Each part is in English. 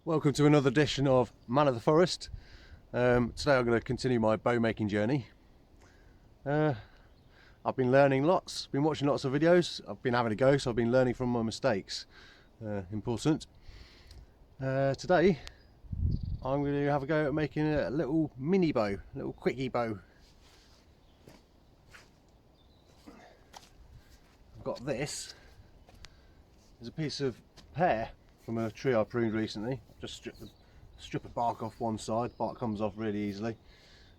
Welcome to another edition of Man of the Forest. Today I'm going to continue my bow making journey. I've been learning lots, been watching lots of videos, I've been having a go, so I've been learning from my mistakes. Important. Today I'm going to have a go at making a little mini bow, a little quickie bow. I've got this. There's a piece of pear from a tree I pruned recently. I've just strip the bark off one side. Bark comes off really easily.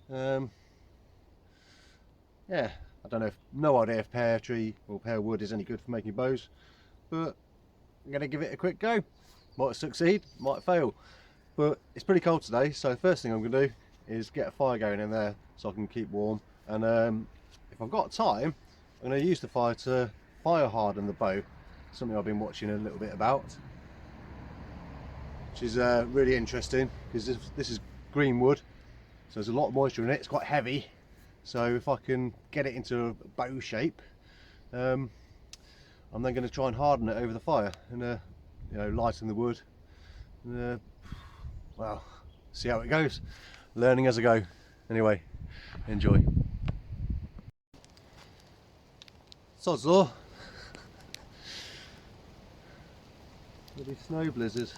Yeah, I don't know, no idea if pear tree or pear wood is any good for making bows, but I'm going to give it a quick go. Might succeed, might fail, but it's pretty cold today, so the first thing I'm going to do is get a fire going in there so I can keep warm. And if I've got time, I'm going to use the fire to fire harden the bow. Something I've been watching a little bit about, which is really interesting because this is green wood, so there's a lot of moisture in it. It's quite heavy, so if I can get it into a bow shape, I'm then going to try and harden it over the fire and you know, lighten the wood and well, see how it goes. Learning as I go. Anyway, enjoy. Sod's law. Bloody snow blizzard.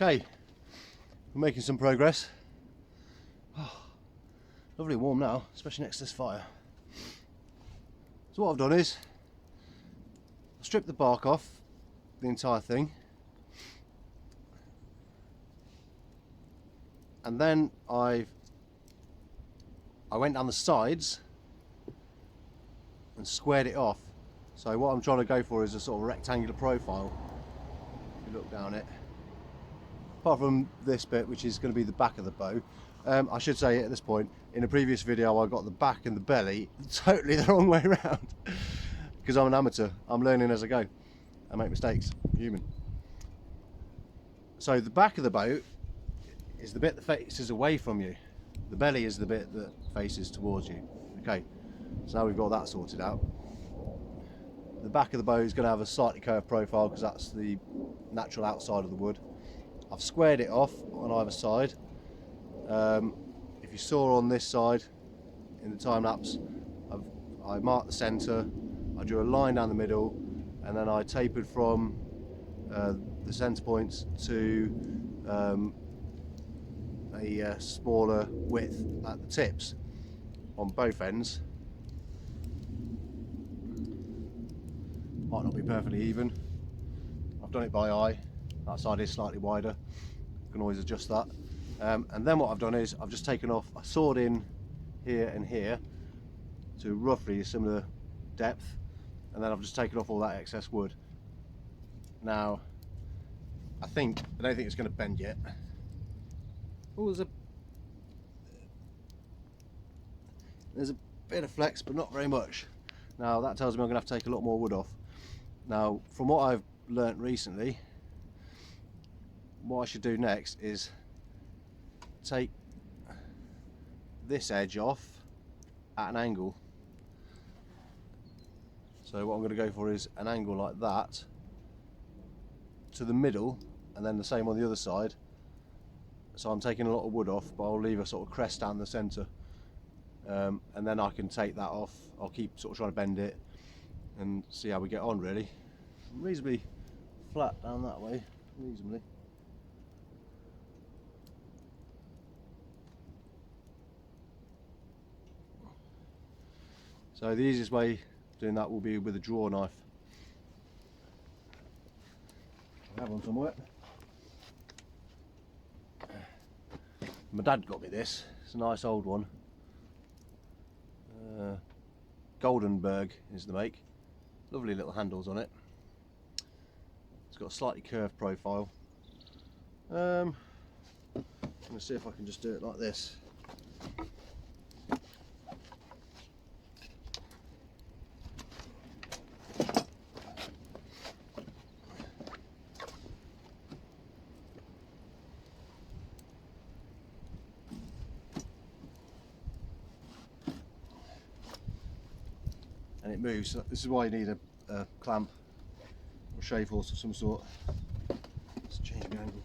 Okay, we're making some progress. Oh, lovely warm now, especially next to this fire. So what I've done is I've stripped the bark off the entire thing, and then I went down the sides and squared it off. So what I'm trying to go for is a sort of rectangular profile. If you look down it, apart from this bit, which is going to be the back of the bow. I should say at this point, in a previous video I got the back and the belly totally the wrong way around because I'm an amateur. I'm learning as I go. I make mistakes, I'm human. So the back of the bow is the bit that faces away from you. The belly is the bit that faces towards you. Okay, so now we've got that sorted out. The back of the bow is going to have a slightly curved profile because that's the natural outside of the wood. I've squared it off on either side. If you saw on this side in the time lapse, I marked the centre, I drew a line down the middle, and then I tapered from the centre points to a smaller width at the tips on both ends. Might not be perfectly even. I've done it by eye. That side is slightly wider. You can always adjust that. And then what I've done is I've just taken off, I sawed in here and here to roughly a similar depth, and then I've just taken off all that excess wood. Now I don't think it's going to bend yet. Oh, there's a bit of flex, but not very much. Now that tells me I'm going to have to take a lot more wood off. Now from what I've learnt recently, what I should do next is take this edge off at an angle. So what I'm going to go for is an angle like that to the middle, and then the same on the other side. So I'm taking a lot of wood off, but I'll leave a sort of crest down the centre, and then I can take that off. I'll keep sort of trying to bend it and see how we get on. Really reasonably flat down that way, reasonably. So the easiest way of doing that will be with a draw knife. I have one somewhere. My dad got me this. It's a nice old one. Goldenberg is the make. Lovely little handles on it. It's got a slightly curved profile. I'm going to see if I can just do it like this. And it moves. So this is why you need a clamp or shave horse of some sort. Let's change my angle.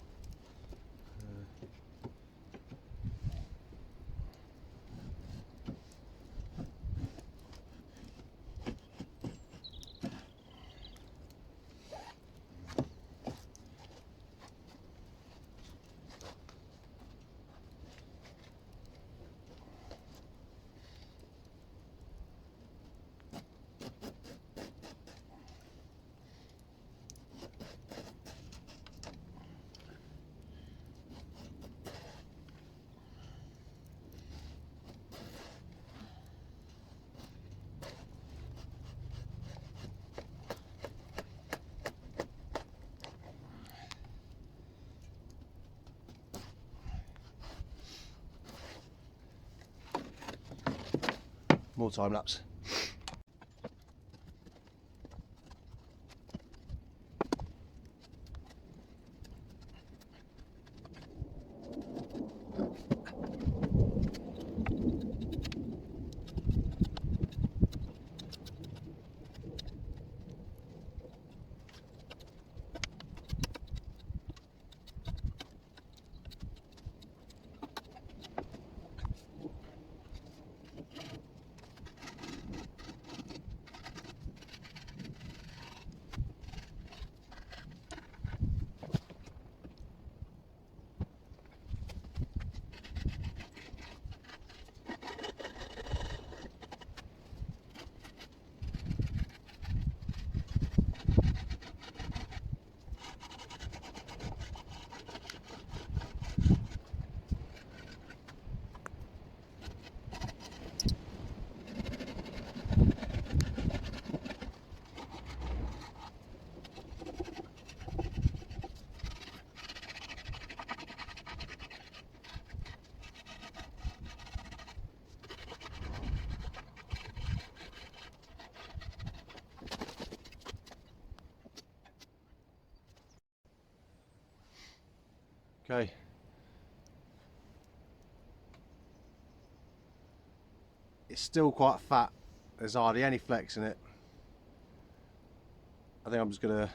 More time lapse. Okay. It's still quite fat. There's hardly any flex in it. I think I'm just gonna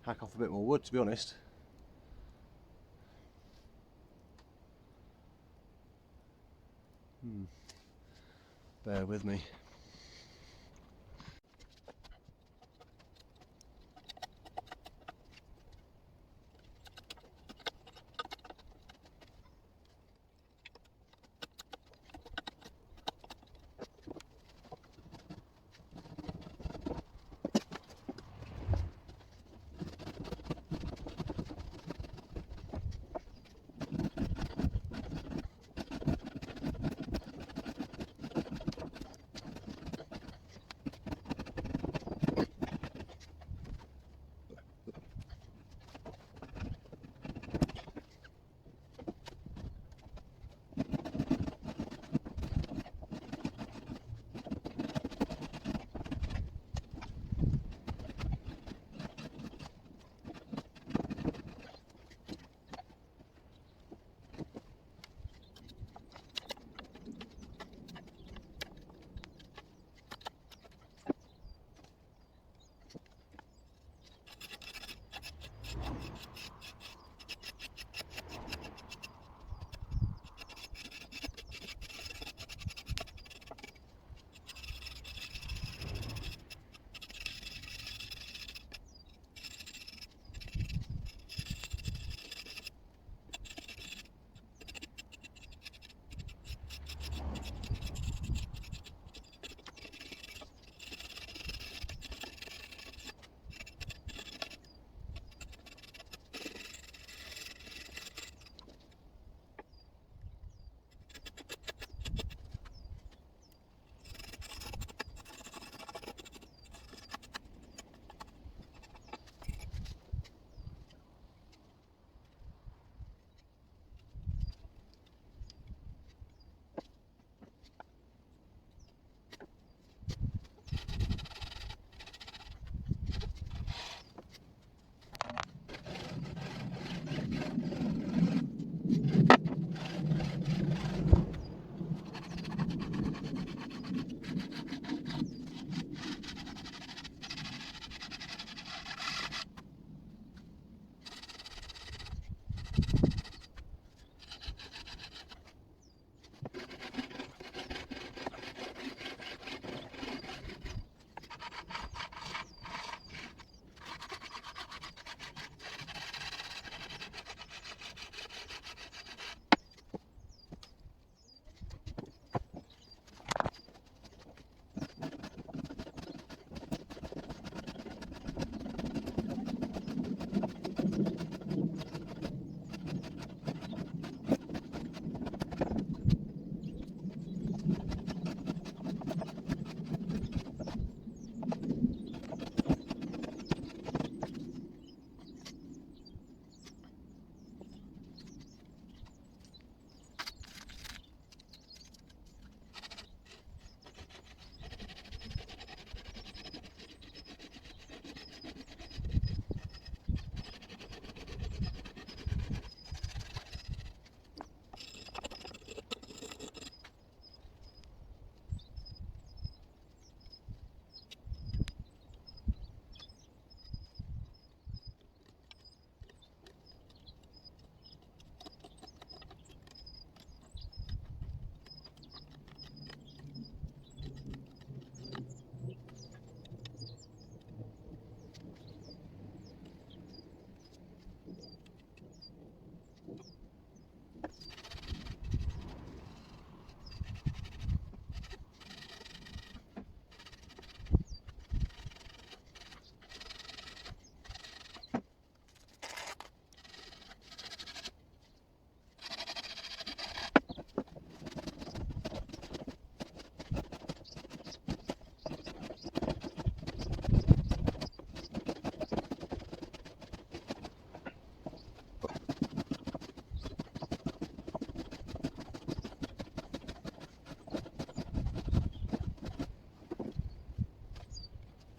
hack off a bit more wood, to be honest. Bear with me.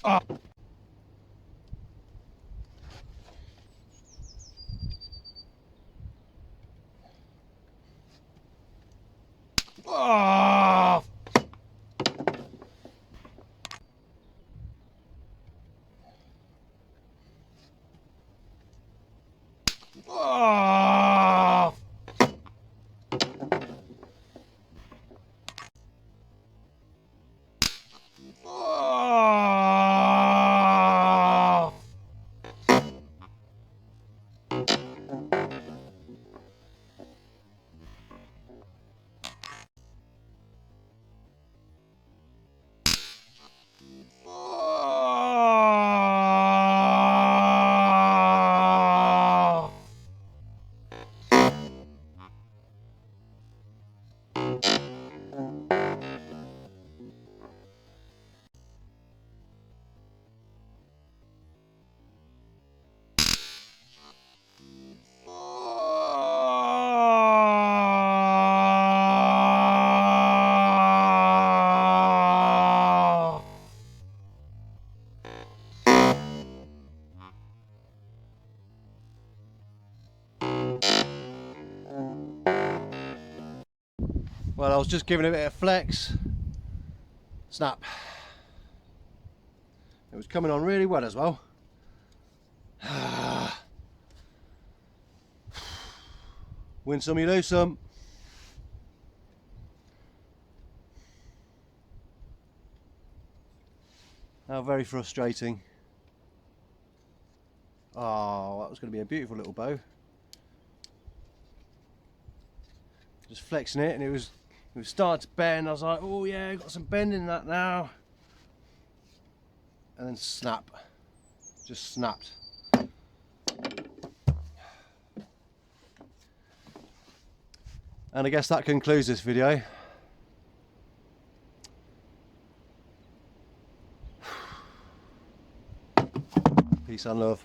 Ah. Oh! Oh! Oh! Well, I was just giving it a bit of flex. Snap. It was coming on really well as well. Win some, you lose some. How very frustrating. Oh, that was going to be a beautiful little bow. Just flexing it, and it was starting to bend. I was like, oh yeah, got some bend in that now. And then snap. Just snapped. And I guess that concludes this video. Peace and love.